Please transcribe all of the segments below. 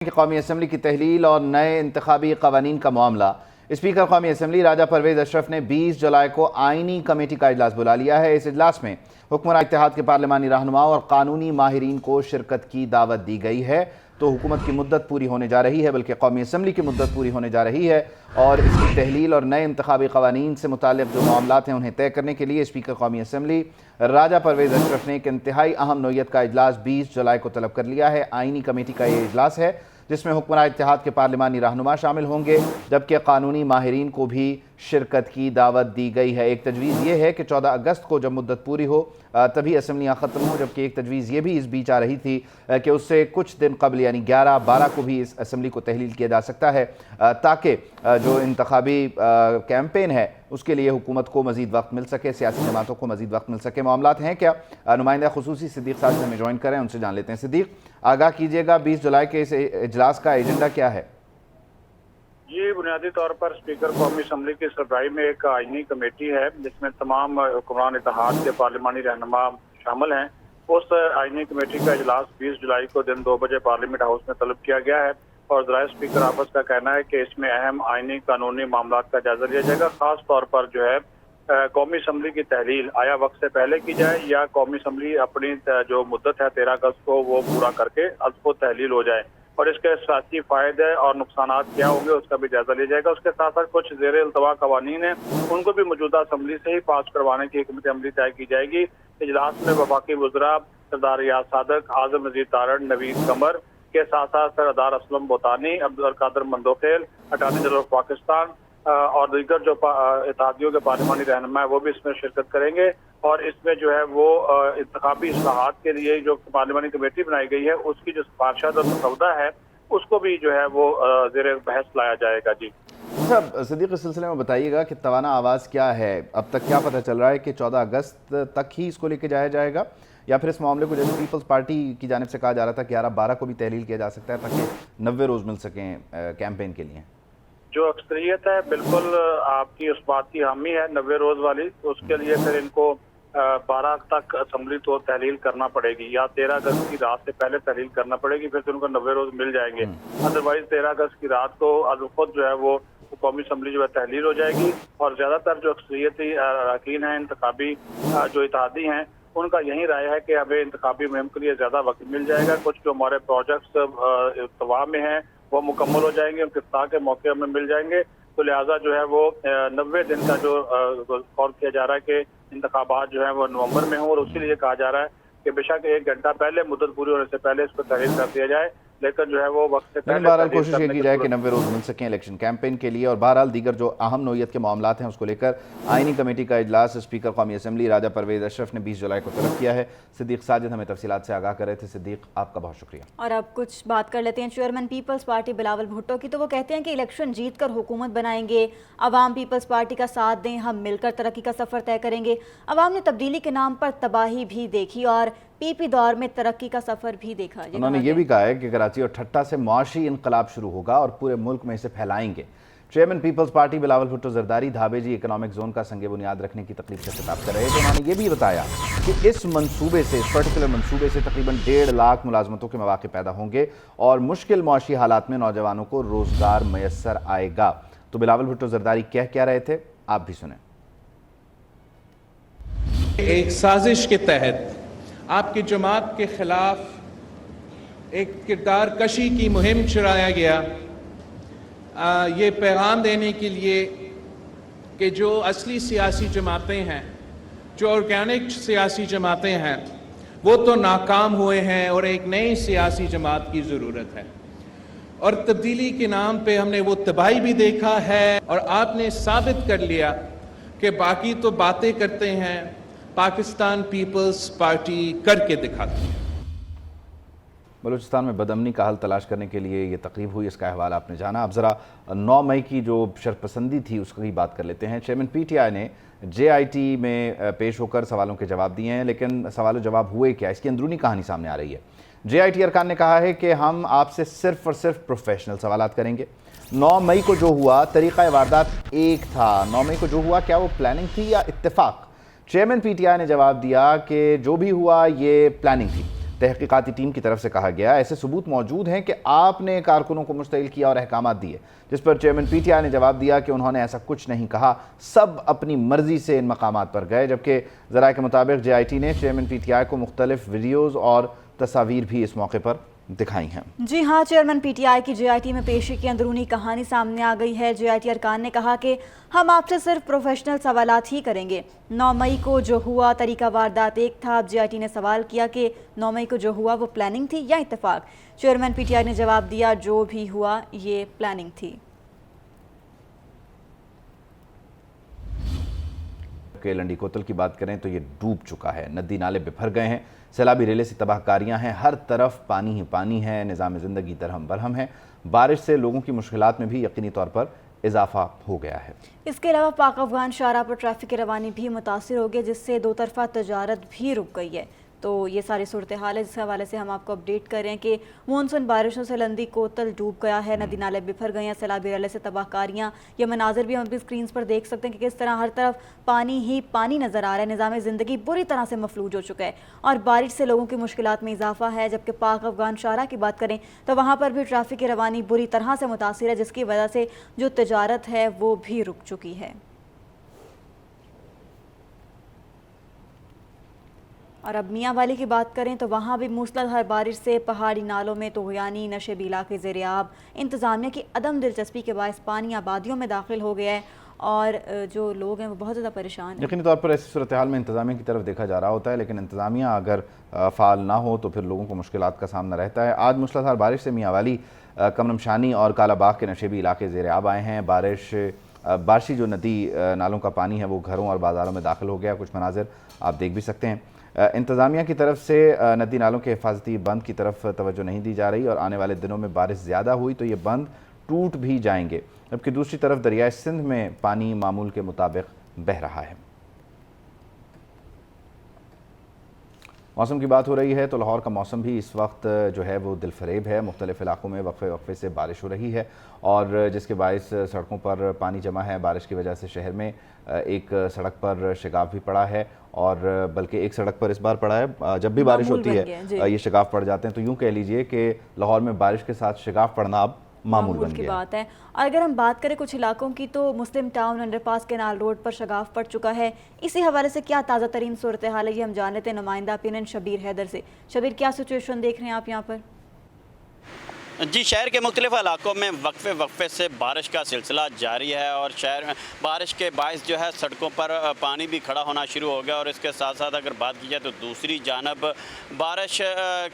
کہ قومی اسمبلی کی تحلیل اور نئے انتخابی قوانین کا معاملہ۔ اسپیکر قومی اسمبلی راجہ پرویز اشرف نے 20 جولائی کو آئینی کمیٹی کا اجلاس بلا لیا ہے۔ اس اجلاس میں حکمراں اتحاد کے پارلیمانی رہنماؤں اور قانونی ماہرین کو شرکت کی دعوت دی گئی ہے۔ تو حکومت کی مدت پوری ہونے جا رہی ہے، بلکہ قومی اسمبلی کی مدت پوری ہونے جا رہی ہے، اور اس کی تحلیل اور نئے انتخابی قوانین سے متعلق جو معاملات ہیں انہیں طے کرنے کے لیے اسپیکر قومی اسمبلی راجہ پرویز اشرف نے ایک انتہائی اہم نوعیت کا اجلاس 20 جولائی کو طلب کر لیا ہے۔ آئینی کمیٹی کا یہ اجلاس ہے جس میں حکمراں اتحاد کے پارلیمانی رہنما شامل ہوں گے، جبکہ قانونی ماہرین کو بھی شرکت کی دعوت دی گئی ہے۔ ایک تجویز یہ ہے کہ 14 اگست کو جب مدت پوری ہو تبھی اسمبلیاں ختم ہوں، جبکہ ایک تجویز یہ بھی اس بیچ آ رہی تھی کہ اس سے کچھ دن قبل یعنی 11-12 کو بھی اس اسمبلی کو تحلیل کیا جا سکتا ہے، تاکہ جو انتخابی کیمپین ہے اس کے لیے حکومت کو مزید وقت مل سکے، سیاسی جماعتوں کو مزید وقت مل سکے۔ معاملات ہیں کیا؟ نمائندہ خصوصی صدیق ساجد ہمیں جوائن کریں، ان سے جان لیتے ہیں۔ صدیق، آگاہ کیجیے گا 20 جولائی کے اس اجلاس کا ایجنڈا کیا ہے؟ یہ بنیادی طور پر اسپیکر قومی اسمبلی کی سربراہی میں ایک آئینی کمیٹی ہے جس میں تمام حکمران اتحاد کے پارلیمانی رہنما شامل ہیں۔ اس آئینی کمیٹی کا اجلاس 20 جولائی کو دن 2 بجے پارلیمنٹ ہاؤس میں طلب کیا گیا ہے، اور ذرائع اسپیکر آفس کا کہنا ہے کہ اس میں اہم آئینی قانونی معاملات کا جائزہ لیا جائے گا۔ خاص طور پر جو ہے قومی اسمبلی کی تحلیل آیا وقت سے پہلے کی جائے یا قومی اسمبلی اپنی جو مدت ہے 13 اگست کو وہ پورا کر کے از خود تحلیل ہو جائے، اور اس کے سیاسی فائدے اور نقصانات کیا ہوں گے اس کا بھی جائزہ لیا جائے گا۔ اس کے ساتھ ساتھ کچھ زیر التوا قوانین ہیں ان کو بھی موجودہ اسمبلی سے ہی پاس کروانے کی حکمت عملی طے کی جائے گی۔ اجلاس میں وفاقی وزراء سردار ریاض صادق، اعظم وزیر تارڑ نوید قمر کے ساتھ ساتھ Sardar Aslam Bhootani, Abdul Qadir Mandokhail, attorney general of Pakistan اور دیگر جو اتحادیوں کے پارلیمانی رہنما ہے وہ بھی اس میں شرکت کریں گے، اور اس میں جو ہے وہ انتخابی اصلاحات کے لیے جو پارلیمانی کمیٹی بنائی گئی ہے اس کی جو سفارشات اور مسودہ ہے اس کو بھی جو ہے وہ زیر بحث لایا جائے گا۔ جی اچھا صدیق، اس سلسلے میں بتائیے گا کہ توانا آواز کیا ہے؟ اب تک کیا پتہ چل رہا ہے کہ 14 اگست تک ہی اس کو لے کے جایا جائے گا، یا پھر اس معاملے کو جیسے پیپلز پارٹی کی جانب سے کہا جا رہا تھا کہ 11-12 کو بھی تحلیل کیا جا سکتا ہے تاکہ 90 روز مل سکیں کیمپین کے لیے؟ جو اکثریت ہے بالکل آپ کی اس بات کی حامی ہے 90 روز والی، تو اس کے لیے پھر ان کو 12 تک اسمبلی تو تحلیل کرنا پڑے گی، یا 13 اگست کی رات سے پہلے تحلیل کرنا پڑے گی، پھر تو ان کو 90 روز مل جائیں گے۔ ادروائز 13 اگست کی رات کو از خود جو ہے وہ قومی اسمبلی جو ہے تحلیل ہو جائے گی، اور زیادہ تر جو اکثریتی اراکین ہیں انتخابی جو اتحادی ہیں ان کا یہی رائے ہے کہ ہمیں انتخابی مہم کے لیے زیادہ وقت مل جائے گا۔ کچھ جو ہمارے پروجیکٹس ارتفاع میں ہیں وہ مکمل ہو جائیں گے، افتتاح کے موقع میں مل جائیں گے، تو لہٰذا جو ہے وہ 90 دن کا جو غور کیا جا رہا ہے کہ انتخابات جو ہیں وہ نومبر میں ہوں، اور اسی لیے کہا جا رہا ہے کہ بے شک 1 گھنٹہ پہلے مدت پوری ہونے سے پہلے اس کو تحلیل کر دیا جائے، لیکن جو ہے وہ وقت سے پہلے بہرحال کوشش یہ کی جائے کہ 90 روز مل سکیں الیکشن کیمپین کے لیے، اور بہرحال دیگر جو اہم نوعیت کے معاملات ہیں اس کو لے کر آئینی کمیٹی کا اجلاس اسپیکر قومی اسمبلی راجہ پرویز اشرف نے 20 جولائی کو طلب کیا ہے۔ صدیق ساجد ہمیں تفصیلات سے آگاہ کر رہے تھے۔ صدیق، آپ کا بہت شکریہ۔ اور اب کچھ بات کر لیتے ہیں chairman Peoples party Bilawal Bhutto کی، تو وہ کہتے ہیں کہ الیکشن جیت کر حکومت بنائیں گے، عوام پیپلز پارٹی کا ساتھ دیں، ہم مل کر ترقی کا سفر طے کریں گے۔ عوام نے تبدیلی کے نام پر تباہی بھی دیکھی اور پی دور میں ترقی کا سفر بھی دیکھا۔ انہوں نے یہ بھی کہا ہے کہ کراچی اور ٹھٹہ سے معاشی انقلاب شروع ہوگا اور پورے ملک میں اسے پھیلائیں گے۔ Chairman Peoples party Bilawal Bhutto Zardari Dhabeji economic zone کا سنگ بنیاد رکھنے کی تقریب سے خطاب کر رہے تھے۔ انہوں نے یہ بھی بتایا کہ اس منصوبے سے، اس پرٹیکولر منصوبے سے تقریباً 1.5 لاکھ ملازمتوں کے مواقع پیدا ہوں گے اور مشکل معاشی حالات میں نوجوانوں کو روزگار میسر آئے گا۔ تو بلاول بھٹو زرداری کہہ رہے تھے، آپ بھی سنیں۔ ایک سازش کے تحت آپ کی جماعت کے خلاف ایک کردار کشی کی مہم چلایا گیا، یہ پیغام دینے کے لیے کہ جو اصلی سیاسی جماعتیں ہیں، جو آرگینک سیاسی جماعتیں ہیں، وہ تو ناکام ہوئے ہیں اور ایک نئی سیاسی جماعت کی ضرورت ہے، اور تبدیلی کے نام پہ ہم نے وہ تباہی بھی دیکھا ہے، اور آپ نے ثابت کر لیا کہ باقی تو باتیں کرتے ہیں، پاکستان پیپلز پارٹی کر کے دکھاتی ہے۔ بلوچستان میں بدامنی کا حل تلاش کرنے کے لیے یہ تقریب ہوئی، اس کا احوال آپ نے جانا۔ اب ذرا 9 مئی کی جو شرپسندی تھی اس کی بات کر لیتے ہیں۔ چیئرمین پی ٹی آئی نے جے آئی ٹی میں پیش ہو کر سوالوں کے جواب دیے ہیں، لیکن سوال و جواب ہوئے کیا، اس کی اندرونی کہانی سامنے آ رہی ہے۔ جے آئی ٹی ارکان نے کہا ہے کہ ہم آپ سے صرف اور صرف پروفیشنل سوالات کریں گے۔ 9 مئی کو جو ہوا طریقہ واردات ایک تھا۔ 9 مئی کو جو ہوا کیا وہ پلاننگ تھی یا اتفاق؟ چیئرمین پی ٹی آئی نے جواب دیا کہ جو بھی ہوا یہ پلاننگ تھی۔ تحقیقاتی ٹیم کی طرف سے کہا گیا ایسے ثبوت موجود ہیں کہ آپ نے کارکنوں کو مشتعل کیا اور احکامات دیے، جس پر چیئرمین پی ٹی آئی نے جواب دیا کہ انہوں نے ایسا کچھ نہیں کہا، سب اپنی مرضی سے ان مقامات پر گئے، جبکہ ذرائع کے مطابق جے آئی ٹی نے چیئرمین پی ٹی آئی کو مختلف ویڈیوز اور تصاویر بھی اس موقع پر دکھائی ہیں۔ جی ہاں، چیئرمین پی ٹی آئی کی جے آئی ٹی میں پیشی کی اندرونی کہانی سامنے آ گئی ہے۔ جے آئی ٹی ارکان نے کہا کہ ہم آپ سے صرف پروفیشنل سوالات ہی کریں گے۔ 9 مئی کو جو ہوا طریقہ واردات ایک تھا۔ اب جے آئی ٹی نے سوال کیا کہ 9 مئی کو جو ہوا وہ پلاننگ تھی یا اتفاق؟ چیئرمین پی ٹی آئی نے جواب دیا جو بھی ہوا یہ پلاننگ تھی۔ کہ لنڈی کوتل کی بات کریں تو یہ ڈوب چکا ہے، ندی نالے بپھر گئے ہیں، سیلابی ریلے سے تباہ کاریاں ہیں، ہر طرف پانی ہی پانی ہے، نظام زندگی درہم برہم ہے، بارش سے لوگوں کی مشکلات میں بھی یقینی طور پر اضافہ ہو گیا ہے۔ اس کے علاوہ پاک افغان شاہراہ پر ٹریفک کی روانی بھی متاثر ہو گئی، جس سے دو طرفہ تجارت بھی رک گئی ہے۔ تو یہ ساری صورتحال ہے، جس کے حوالے سے ہم آپ کو اپڈیٹ کر رہے ہیں کہ مونسون بارشوں سے لندی کوتل ڈوب گیا ہے، ندی نالے بپھر گئے ہیں، سیلابی ریلے سے تباہ کاریاں، یہ مناظر بھی ہم اپنی سکرینز پر دیکھ سکتے ہیں کہ کس طرح ہر طرف پانی ہی پانی نظر آ رہا ہے، نظام زندگی بری طرح سے مفلوج ہو چکا ہے اور بارش سے لوگوں کی مشکلات میں اضافہ ہے۔ جبکہ پاک افغان شاہراہ کی بات کریں تو وہاں پر بھی ٹریفک کی روانی بری طرح سے متاثر ہے، جس کی وجہ سے جو تجارت ہے وہ بھی رک چکی ہے۔ اور اب میاں والی کی بات کریں تو وہاں بھی موسلادھار بارش سے پہاڑی نالوں میں طغیانی نشیبی علاقے زیر آب، انتظامیہ کی عدم دلچسپی کے باعث پانی آبادیوں میں داخل ہو گیا ہے اور جو لوگ ہیں وہ بہت زیادہ پریشان ہیں۔ یقینی طور پر ایسی صورتحال میں انتظامیہ کی طرف دیکھا جا رہا ہوتا ہے، لیکن انتظامیہ اگر فعال نہ ہو تو پھر لوگوں کو مشکلات کا سامنا رہتا ہے۔ آج موسلادھار بارش سے میاں والی، کمرم شانی اور کالا باغ کے نشیبی علاقے زیر آب آئے ہیں۔ بارشی جو ندی نالوں کا پانی ہے وہ گھروں اور بازاروں میں داخل ہو گیا، کچھ مناظر آپ دیکھ بھی سکتے ہیں۔ انتظامیہ کی طرف سے ندی نالوں کے حفاظتی بند کی طرف توجہ نہیں دی جا رہی اور آنے والے دنوں میں بارش زیادہ ہوئی تو یہ بند ٹوٹ بھی جائیں گے، جبکہ دوسری طرف دریائے سندھ میں پانی معمول کے مطابق بہہ رہا ہے۔ موسم کی بات ہو رہی ہے تو لاہور کا موسم بھی اس وقت جو ہے وہ دل فریب ہے، مختلف علاقوں میں وقفے وقفے سے بارش ہو رہی ہے اور جس کے باعث سڑکوں پر پانی جمع ہے۔ بارش کی وجہ سے شہر میں ایک سڑک پر شگاف بھی پڑا ہے اور بلکہ ایک سڑک پر اس بار پڑا ہے، جب بھی بارش ہوتی ہے یہ شگاف پڑ جاتے ہیں، تو یوں کہہ لیجئے کہ لاہور میں بارش کے ساتھ شگاف پڑنا اب معمول بن کی گیا بات ہے۔ اور اگر ہم بات کریں کچھ علاقوں کی تو مسلم ٹاؤن انڈر پاس کینال روڈ پر شگاف پڑ چکا ہے۔ اسی حوالے سے کیا تازہ ترین صورتحال ہے یہ ہم جان لیتے ہیں نمائندہ اپینن شبیر حیدر سے۔ شبیر، کیا سچویشن دیکھ رہے ہیں آپ یہاں پر؟ جی، شہر کے مختلف علاقوں میں وقفے وقفے سے بارش کا سلسلہ جاری ہے اور شہر میں بارش کے باعث جو ہے سڑکوں پر پانی بھی کھڑا ہونا شروع ہو گیا اور اس کے ساتھ ساتھ اگر بات کی جائے تو دوسری جانب بارش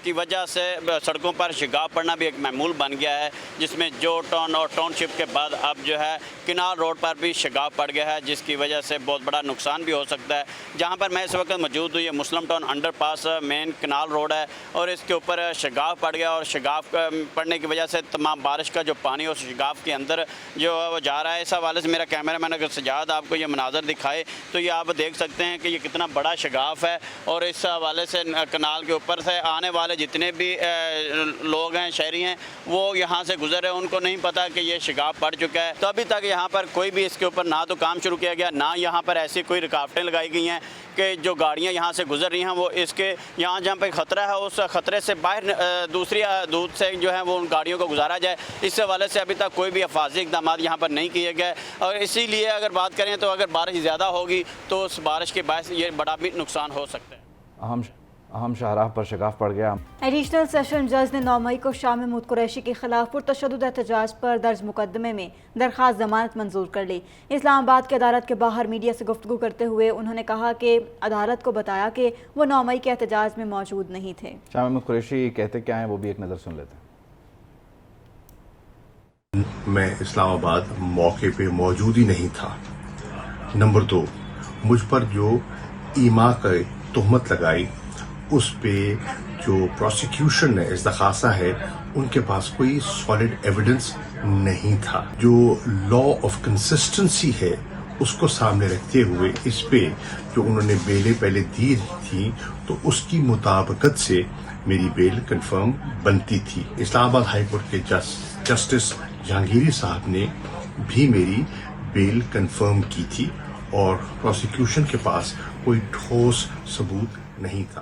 کی وجہ سے سڑکوں پر شگاف پڑنا بھی ایک معمول بن گیا ہے، جس میں جو ٹاؤن اور ٹاؤن شپ کے بعد اب جو ہے کینال روڈ پر بھی شگاف پڑ گیا ہے، جس کی وجہ سے بہت بڑا نقصان بھی ہو سکتا ہے۔ جہاں پر میں اس وقت موجود ہوں یہ مسلم ٹاؤن انڈر پاس مین کینال روڈ ہے اور اس کے اوپر شگاف پڑ گیا اور شگاف پڑنے کی وجہ سے تمام بارش کا جو پانی اس شگاف کے اندر جو وہ جا رہا ہے۔ اس حوالے سے میرا کیمرہ مین اگر سجاد آپ کو یہ مناظر دکھائے تو یہ آپ دیکھ سکتے ہیں کہ یہ کتنا بڑا شگاف ہے اور اس حوالے سے کنال کے اوپر سے آنے والے جتنے بھی لوگ ہیں، شہری ہیں، وہ یہاں سے گزر رہے ہیں، ان کو نہیں پتا کہ یہ شگاف پڑ چکا ہے۔ تو ابھی تک یہاں پر کوئی بھی اس کے اوپر نہ تو کام شروع کیا گیا، نہ یہاں پر ایسی کوئی رکاوٹیں لگائی گئی ہیں کہ جو گاڑیاں یہاں سے گزر رہی ہیں وہ اس کے یہاں جہاں پہ خطرہ ہے اس خطرے سے باہر دوسری حدود سے جو ہے وہ ان گاڑیوں کو گزارا جائے۔ اس حوالے سے ابھی تک کوئی بھی حفاظتی اقدامات یہاں پر نہیں کیے گئے اور اسی لیے اگر بات کریں تو اگر بارش زیادہ ہوگی تو اس بارش کے باعث یہ بڑا بھی نقصان ہو سکتا ہے۔ اہم شاہراہ پر شگاف پڑ گیا۔ ایڈیشنل سیشن جج نے 9 مئی کو شاہ محمود قریشی کے خلاف پرتشدد احتجاج پر درج مقدمے میں درخواست ضمانت منظور کر لی۔ اسلام آباد کی عدالت کے باہر میڈیا سے گفتگو کرتے ہوئے انہوں نے کہا کہ عدالت کو بتایا کہ وہ 9 مئی کے احتجاج میں موجود نہیں تھے۔ شاہ محمود قریشی کہتے کیا ہیں وہ بھی ایک نظر سن لیتے ہیں۔ میں اسلام آباد موقع پہ موجود ہی نہیں تھا۔ نمبر 2، مجھ پر جو ایما کا تہمت لگائی اس پہ جو پروسیکیوشن نے استخاصہ ہے ان کے پاس کوئی سالڈ ایویڈنس نہیں تھا۔ جو لا آف کنسسٹنسی ہے اس کو سامنے رکھتے ہوئے اس پہ جو انہوں نے بیلیں پہلے دی تھی تو اس کی مطابقت سے میری بیل کنفرم بنتی تھی۔ اسلام آباد ہائی کورٹ کے جسٹس جہانگیری صاحب نے بھی میری بیل کنفرم کی تھی اور پروسیکیوشن کے پاس کوئی ٹھوس ثبوت نہیں تھا۔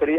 3